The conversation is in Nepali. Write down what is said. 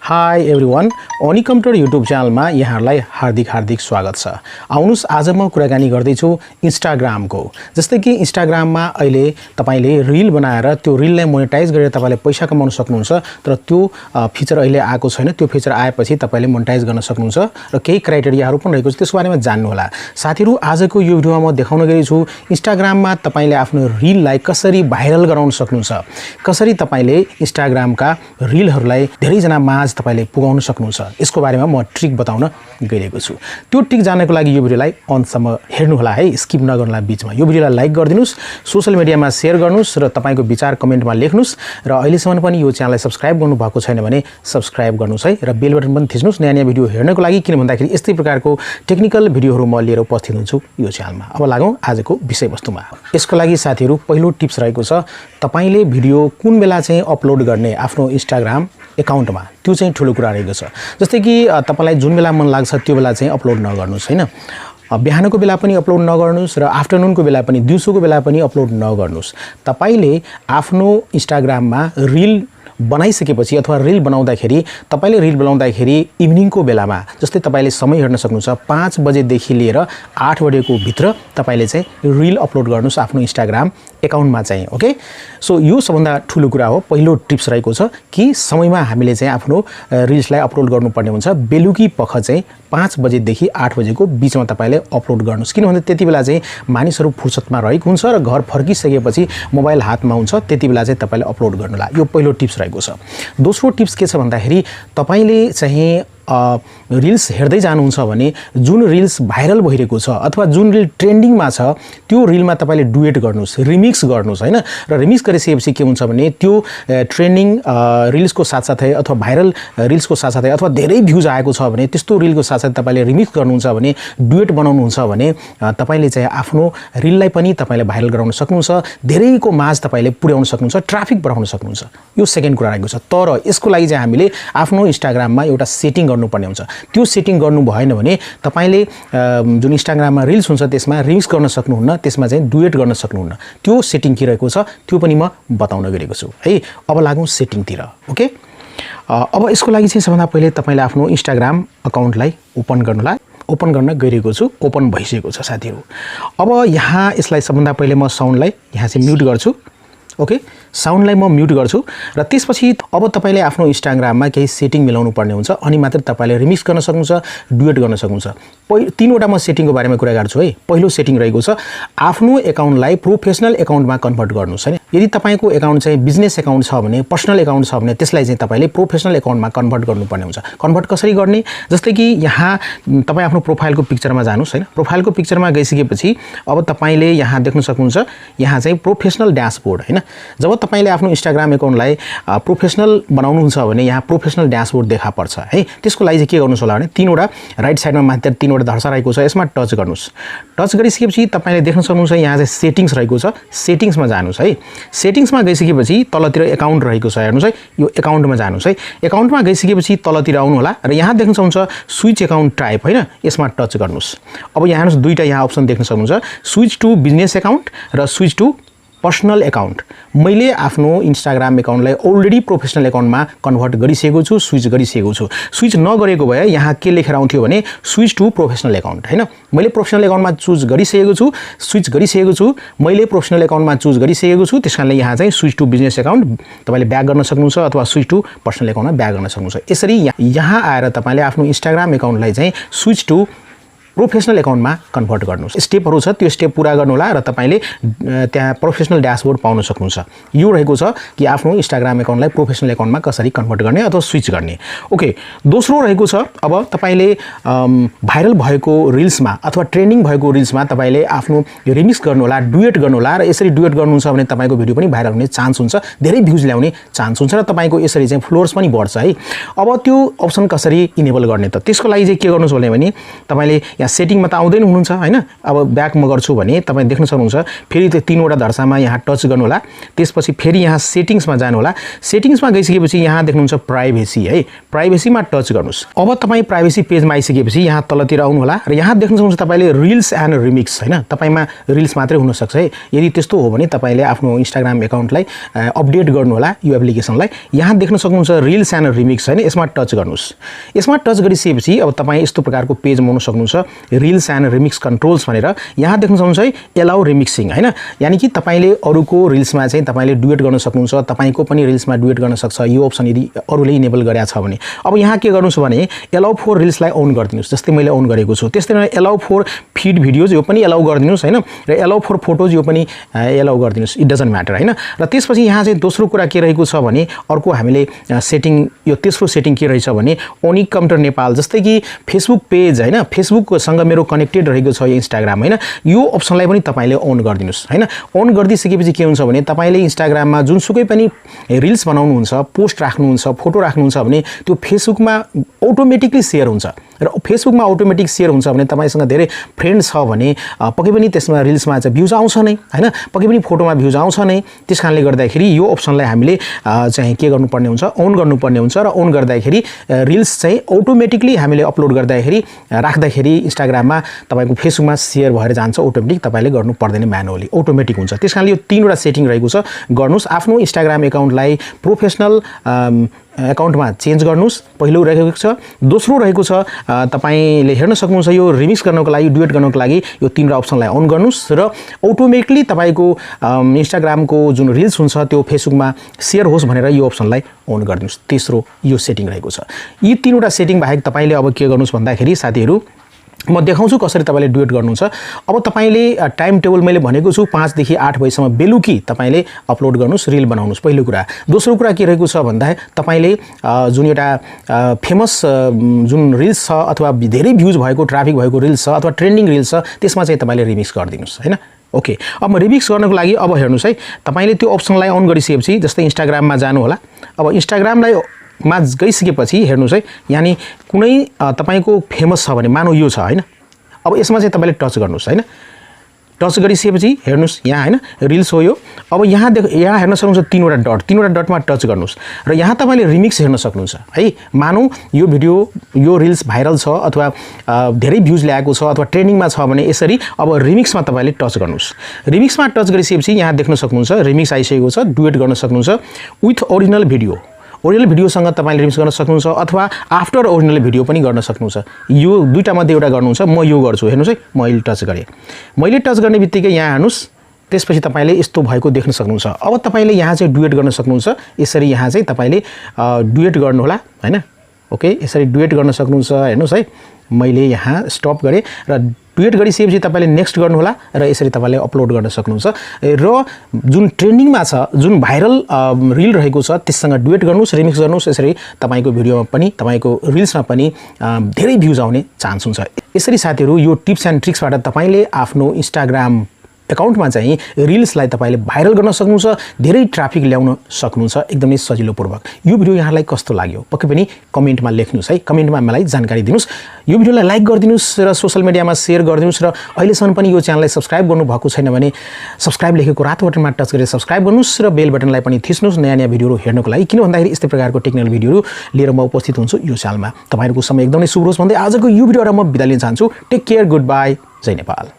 Hi everyone, oniccomputer YouTube च्यानलमा यहाँहरुलाई हार्दिक स्वागत छ। आउनुस् आज म कुराकानी गर्दै छु Instagram को। जस्तै कि Instagram मा अहिले तपाईले रील बनाएर त्यो रीललाई मोनेटाइज गरेर तपाईले पैसा कमाउन सक्नुहुन्छ, तर त्यो फिचर अहिले आएको छैन। त्यो फिचर आएपछि तपाईले मोनेटाइज गर्न सक्नुहुन्छ र केही क्राइटेरियाहरु पनि रहेको छ, त्यसको बारेमा जान्नु होला। साथीहरु, आजको यो भिडियोमा म देखाउन गएको छु Instagram मा तपाईले आफ्नो रीललाई कसरी भाइरल गराउन सक्नुहुन्छ, कसरी तपाईले Instagram का रीलहरुलाई धेरै जना माझ तपाईले पुगाउन सक्नुहुन्छ। यसको बारेमा म ट्रिक बताउन गइरहेको छु। त्यो ट्रिक जान्नको लागि यो भिडियोलाई अन्तसम्म हेर्नु होला है, स्किप नगर्नुला बीचमा। यो भिडियोलाई लाइक गरिदिनुस्, सोशल मिडियामा शेयर गर्नुस् र तपाईको विचार कमेन्टमा लेख्नुस् र अहिलेसम्म पनि यो च्यानललाई सब्स्क्राइब गर्नु भएको छैन भने सब्स्क्राइब गर्नुस् है र बेल बटन पनि थिच्नुस् नयाँ भिडियो हेर्नको लागि, किन भन्दाखेरि यस्तै प्रकारको टेक्निकल भिडियोहरु म लिएर उपस्थित हुन्छु यो च्यानलमा। अब लागौं आजको विषयवस्तुमा। यसको लागि साथीहरु पहिलो टिप्स रहेको छ, तपाईले भिडियो कुन बेला चाहिँ अपलोड गर्ने आफ्नो Instagram एकाउन्टमा, त्यो चाहिँ ठूलो कुरा रहेको छ। जस्तै कि तपाईलाई जुन बेला मन लाग्छ त्यो बेला चाहिँ अपलोड नगर्नुस् हैन। बिहानको बेला पनि अपलोड नगर्नुस् र आफ्टरनुनको बेला पनि, दिउँसोको बेला पनि अपलोड नगर्नुस्। तपाईले आफ्नो Instagramमा रील बनाइसकेपछि अथवा रील बनाउँदाखेरि, तपाईले रील बनाउँदाखेरि इभिनिङको बेलामा, जस्तै तपाईले समय हेर्न सक्नुहुन्छ 5 बजे देखि लिएर 8 बजेको भित्र तपाईले चाहिँ रील अपलोड गर्नुस् आफ्नो Instagram एकाउन्टमा चाहिँ। ओके, सो यो सबभन्दा ठूलो कुरा हो। पहिलो टिप्स रहेको छ कि समयमा हामीले चाहिँ आफ्नो रील्सलाई अपलोड गर्नुपर्ने हुन्छ। बेलुकी पख चाहिँ 5 बजे देखि 8 बजेको बीचमा तपाईले अपलोड गर्नुस्, किनभने त्यति बेला चाहिँ मानिसहरु फुर्सदमा रहेको हुन्छ र घर फर्किसकेपछि मोबाइल हातमा हुन्छ, त्यति बेला चाहिँ तपाईले अपलोड गर्नुला। यो पहिलो टिप्स रहेको छ। दोस्रो टिप्स के छ भन्दाखेरि, तपाईले चाहिँ रील्स हेर्दै जानुहुन्छ भने जुन रील्स भाइरल भइरहेको छ अथवा जुन रील ट्रेन्डिङमा छ त्यो रीलमा तपाईले डुएट गर्नुस्, रिमिक्स गर्नुस् हैन। र रिमिक्स गरिसकेपछि के हुन्छ भने त्यो ट्रेन्डिङ रील्सको साथसाथै अथवा भाइरल रील्सको साथसाथै अथवा धेरै भ्युज आएको छ भने त्यस्तो रीलको साथसाथै तपाईले रिमिक्स गर्नुहुन्छ भने, डुएट बनाउनुहुन्छ भने तपाईले चाहिँ आफ्नो रीललाई पनि तपाईले भाइरल गराउन सक्नुहुन्छ, धेरैको माझ तपाईले पुर्याउन सक्नुहुन्छ, ट्राफिक बढाउन सक्नुहुन्छ। यो सेकेन्ड कुरा रहेको छ। तर यसको लागि चाहिँ हामीले आफ्नो Instagramमा एउटा सेटिङ गर्नुपर्ने हुन्छ। त्यो सेटिङ गर्नु भएन भने तपाईले जुन Instagramमा रील्स हुन्छ त्यसमा रिमिक्स गर्न सक्नुहुन्न, त्यसमा चाहिँ डुएट गर्न सक्नुहुन्न। त्यो सेटिङ के रहेको छ त्यो पनि म बताउन गएको छु है। अब लागौं सेटिङतिर। ओके, अब यसको लागि चाहिँ सबभन्दा पहिले तपाईले आफ्नो Instagram अकाउन्टलाई ओपन गर्नुला। ओपन गर्न गइरहेको छु, ओपन भइसकेको छ साथीहरु। अब यहाँ यसलाई सबभन्दा पहिले म साउन्डलाई यहाँ चाहिँ म्युट गर्छु। ओके, साउन्डलाई म म्युट गर्छु र त्यसपछि अब तपाईले आफ्नो Instagramमा केही सेटिङ मिलाउनु पर्ने हुन्छ, अनि मात्र तपाईले रिमिक्स गर्न सक्नुहुन्छ, डुएट गर्न सक्नुहुन्छ। तीनवटा म सेटिङको बारेमा कुरा गर्छु है। पहिलो सेटिङ रहेको छ आफ्नो एकाउन्टलाई प्रोफेसनल एकाउन्टमा कन्भर्ट गर्नुस् हैन। यदि तपाईको एकाउन्ट चाहिँ बिजनेस एकाउन्ट छ भने, पर्सनल एकाउन्ट छ भने त्यसलाई चाहिँ तपाईले प्रोफेसनल एकाउन्टमा कन्भर्ट गर्नुपर्ने हुन्छ। कन्भर्ट कसरी गर्ने? जस्तै कि यहाँ तपाई आफ्नो प्रोफाइलको पिक्चरमा जानुस् हैन। प्रोफाइलको पिक्चरमा गइसकेपछि अब तपाईले यहाँ देख्न सक्नुहुन्छ, यहाँ चाहिँ प्रोफेसनल ड्याशबोर्ड हैन। जब तपाईले आफ्नो Instagram एकाउन्टलाई प्रोफेसनल बनाउनुहुन्छ भने यहाँ प्रोफेसनल ड्याशबोर्ड देखा पर्छ है। त्यसको लागि चाहिँ के गर्नुस् होला भने तीनवटा राइट साइडमा माथि तीनवटा धर्सा रहेको छ, यसमा टच गर्नुस्। टच गरिसकेपछि तपाईले देख्न सक्नुहुन्छ यहाँ चाहिँ सेटिङ्स रहेको छ, सेटिङ्समा जानुस् है। सेटिङ्समा गइसकेपछि तलतिर एकाउन्ट रहेको छ, हेर्नुस् है। यो एकाउन्टमा जानुस् है। एकाउन्टमा गइसकेपछि तलतिर आउनु होला र यहाँ देख्न सक्नुहुन्छ स्विच एकाउन्ट टाइप हैन, यसमा टच गर्नुस्। अब यहाँ हेर्नुस् दुईटा यहाँ अप्सन देख्न सक्नुहुन्छ, स्विच टु बिजनेस एकाउन्ट र स्विच टु पर्सनल एकाउन्ट। मैले आफ्नो Instagram एकाउन्टलाई अलरेडी प्रोफेसनल एकाउन्टमा कन्भर्ट गरिसकेको छु, स्विच गरिसकेको छु। स्विच नगरेको भए यहाँ के लेखेर आउँथ्यो भने स्विच टु प्रोफेसनल एकाउन्ट हैन। मैले प्रोफेसनल एकाउन्टमा चुज गरिसकेको छु, स्विच गरिसकेको छु, मैले प्रोफेसनल एकाउन्टमा चुज गरिसकेको छु। त्यसकारणले यहाँ चाहिँ स्विच टु बिजनेस एकाउन्ट तपाईले ब्याक गर्न सक्नुहुन्छ अथवा स्विच टु पर्सनल एकाउन्टमा ब्याक गर्न सक्नुहुन्छ। यसरी यहाँ आएर तपाईले आफ्नो Instagram एकाउन्टलाई चाहिँ स्विच टु प्रोफेसनल एकाउन्टमा कन्भर्ट गर्नुस्। स्टेपहरु छ, त्यो स्टेप पूरा गर्नु होला र तपाईले त्यहाँ प्रोफेसनल ड्याशबोर्ड पाउन सक्नुहुन्छ। यो रहेको छ कि आफ्नो Instagram एकाउन्टलाई प्रोफेसनल एकाउन्टमा कसरी कन्भर्ट गर्ने अथवा स्विच गर्ने। ओके, दोस्रो रहेको छ अब तपाईले भाइरल भएको रील्समा अथवा ट्रेन्डिङ भएको रील्समा तपाईले आफ्नो रिमिक्स गर्नु होला, डुएट गर्नु होला र यसरी डुएट गर्नुहुन्छ भने तपाईको भिडियो पनि भाइरल हुने चान्स हुन्छ, धेरै भ्युज ल्याउने चान्स हुन्छ र तपाईको यसरी चाहिँ फ्लोर्स पनि बढ्छ है। अब त्यो अप्सन कसरी इनेबल गर्ने त? त्यसको लागि चाहिँ के गर्नुस् भने तपाईले यहाँ सेटिङमा त आउँदैन हुनुहुन्छ हैन अब ब्याक म गर्छु भने तपाईं देख्न सक्नुहुन्छ फेरि त्यो तीनवटा धर्सामा यहाँ टच गर्नु होला त्यसपछि फेरि यहाँ सेटिङ्समा जानु होला सेटिङ्समा गइसकेपछि यहाँ देख्नुहुन्छ प्राइभेसी है प्राइभेसीमा टच गर्नुस् अब तपाई प्राइभेसी पेजमा आइसकेपछि यहाँ तलतिर आउनु होला र यहाँ देख्न सक्नुहुन्छ तपाईले रिल्स एन्ड रिमिक्स हैन तपाईमा रिल्स मात्रै हुन सक्छ है यदि त्यस्तो हो भने तपाईले आफ्नो इन्स्टाग्राम एकाउन्टलाई अपडेट गर्नु होला यो एप्लिकेसनलाई यहाँ देख्न सक्नुहुन्छ रिल्स एन्ड रिमिक्स हैन यसमा टच गर्नुस् यसमा टच गरिसकेपछि अब तपाई यस्तो प्रकारको पेज आउन सक्नुहुन्छ रिल्स एन्ड रिमिक्स कन्ट्रोल्स भनेर यहाँ देख्न सक्नुहुन्छ है एलाउ रिमिक्सिङ हैन यानी कि तपाईले अरूको रिल्समा चाहिँ तपाईले डुएट गर्न सक्नुहुन्छ तपाईको पनि रिल्समा डुएट गर्न सक्छ यो अप्सन यदि अरूले इनेबल गरेको छ भने अब यहाँ के गर्नुस् भने एलाउ फर रिल्सलाई अन गरिदिनुस् जस्तै मैले अन गरेको छु त्यस्तै गरी एलाउ फर फिड भिडियोज यो पनि एलाउ गरिदिनुस् हैन र एलाउ फर फोटोज यो पनि एलाउ गरिदिनुस् इट डजन्ट म्याटर हैन र त्यसपछि यहाँ चाहिँ दोस्रो कुरा के रहेको छ भने अर्को हामीले सेटिङ यो तेस्रो सेटिङ के रहेछ भने ओनिक कम्प्युटर नेपाल जस्तै कि फेसबुक पेज हैन फेसबुक सँग मेरो कनेक्टेड रहेको छ यो इन्स्टाग्राम हैन यो अप्सनलाई पनि तपाईले अन गरिदिनुस् हैन अन गरिदिसकेपछि के हुन्छ भने तपाईले इन्स्टाग्राममा जुनसुकै पनि रिल्स बनाउनुहुन्छ पोस्ट राख्नुहुन्छ फोटो राख्नुहुन्छ भने त्यो फेसबुकमा अटोमेटिकली शेयर हुन्छ र फेसबुकमा अटोमेटिक शेयर हुन्छ भने तपाईसँग धेरै फ्रेन्ड छ भने पक्कै पनि त्यसमा रिल्समा चाहिँ भ्युज आउँछ नै हैन पक्कै पनि फोटोमा भ्युज आउँछ नै त्यसकारणले गर्दाखेरि यो अप्सनलाई हामीले चाहिँ के गर्नुपर्ने हुन्छ अन गर्नुपर्ने हुन्छ र अन गर्दाखेरि रिल्स चाहिँ अटोमेटिकली हामीले अपलोड गर्दाखेरि राख्दाखेरि इन्स्टाग्राममा तपाईको फेसबुकमा शेयर भएर जान्छ अटोमेटिक तपाईले गर्नु पर्दैन म्यानुअली अटोमेटिक हुन्छ त्यसकारणले यो तीनवटा सेटिङ रहेको छ गर्नुस् आफ्नो इन्स्टाग्राम एकाउन्टलाई प्रोफेसनल एकाउन्टमा चेन्ज गर्नुस् पहिलो रहेको छ दोस्रो रहेको छ तपाईले हेर्न सक्नुहुन्छ यो रिमिक्स गर्नको लागि डुएट गर्नको लागि यो तीनवटा अप्सनलाई अन गर्नुस् र अटोमेटिकली तपाईको इन्स्टाग्रामको जुन रिल्स हुन्छ त्यो फेसबुकमा शेयर होस् भनेर यो अप्सनलाई अन गर्नुस् तेस्रो यो सेटिङ रहेको छ यी तीनवटा सेटिङ बाहेक तपाईले अब के गर्नुस् भन्दाखेरि साथीहरु म देखाउँछु कसरी तपाईले डुएट गर्नुहुन्छ अब तपाईले टाइम टेबल मैले भनेको छु 5 देखि 8 बजेसम्म बेलुकी तपाईले अपलोड गर्नुस् रिल बनाउनुस् पहिलो कुरा दोस्रो कुरा के रहेको छ भन्दा तपाईले जुन एउटा फेमस जुन रिल्स छ अथवा धेरै भ्युज भएको ट्राफिक भएको रिल्स छ अथवा ट्रेन्डिङ रिल्स छ त्यसमा चाहिँ तपाईले रिमिक्स गरिदिनुस् हैन ओके अब म रिमिक्स गर्नको लागि अब हेर्नुस् है तपाईले त्यो अप्सनलाई अन गरिसकेपछि जस्तै इन्स्टाग्राममा जानु होला अब इन्स्टाग्रामलाई मा गइसकेपछि हेर्नुस् है यानी कुनै तपाईको फेमस छ भने मानौ यो छ हैन अब यसमा चाहिँ तपाईले टच गर्नुस् हैन टच गरिसकेपछि हेर्नुस् यहाँ हैन रिल्स हो यो अब यहाँ हेर्न सक्नुहुन्छ तीनवटा डटमा टच गर्नुस् र यहाँ तपाईले रिमिक्स हेर्न सक्नुहुन्छ है मानौ यो भिडियो यो रिल्स भाइरल छ अथवा धेरै भ्युज ल्याएको छ अथवा ट्रेन्डिङमा छ भने यसरी अब रिमिक्समा तपाईले टच गर्नुस् रिमिक्समा टच गरिसकेपछि यहाँ देख्न सक्नुहुन्छ रिमिक्स आइसकेको छ डुएट गर्न सक्नुहुन्छ विथ ओरिजिनल भिडियोसँग तपाईले रिमिक्स गर्न सक्नुहुन्छ अथवा आफ्टर ओरिजिनल भिडियो पनि गर्न सक्नुहुन्छ यो दुईटा मध्ये एउटा गर्नुहुन्छ म यो गर्छु हेर्नुस् है मैले टच गरे मैले टच गर्ने बित्तिकै यहाँ हेर्नुस् त्यसपछि तपाईले यस्तो भएको देख्न सक्नुहुन्छ अब तपाईले यहाँ चाहिँ डुएट गर्न सक्नुहुन्छ यसरी यहाँ चाहिँ तपाईले डुएट गर्नु होला हैन ओके यसरी डुएट गर्न सक्नुहुन्छ हेर्नुस् है मैले यहाँ स्टप गरे र डुएट गरिसकेपछि तपाईले नेक्स्ट गर्नु होला र यसरी तपाईले अपलोड गर्न सक्नुहुन्छ र जुन ट्रेन्डिङमा छ जुन भाइरल रिल रहेको छ त्यससँग डुएट गर्नुस् रिमिक्स गर्नुस् यसरी तपाईको भिडियोमा पनि तपाईको रिल्समा पनि धेरै भ्युज आउने चान्स हुन्छ यसरी साथीहरु यो टिप्स एन्ड ट्रिक्सबाट तपाईले आफ्नो इन्स्टाग्राम एकाउन्टमा चाहिँ रिल्सलाई तपाईले भाइरल गर्न सक्नुहुन्छ धेरै ट्राफिक ल्याउन सक्नुहुन्छ एकदमै सजिलोपूर्वक यो भिडियो यहाँलाई कस्तो लाग्यो पक्कै पनि कमेन्टमा लेख्नुस् है कमेन्टमा मलाई जानकारी दिनुस् यो भिडियोलाई लाइक गरिदिनुस् र सोशल मिडियामा शेयर गरिदिनुस् र अहिलेसम्म पनि यो च्यानललाई सब्स्क्राइब गर्नु भएको छैन भने सब्स्क्राइब लेखेको रातो बटनमा टच गरेर सब्स्क्राइब गर्नुस् र बेल बटनलाई पनि थिच्नुस् नयाँ भिडियोहरु हेर्नको लागि किन भन्दाखेरि यस्तै प्रकारको टेक्निकल भिडियोहरु लिएर म उपस्थित हुन्छु यो च्यानलमा तपाईहरुको समय एकदमै शुभ होस् भन्दै आजको यो भिडियोबाट म बिदा लिन चाहन्छु टेक केयर गुड बाइ जय नेपाल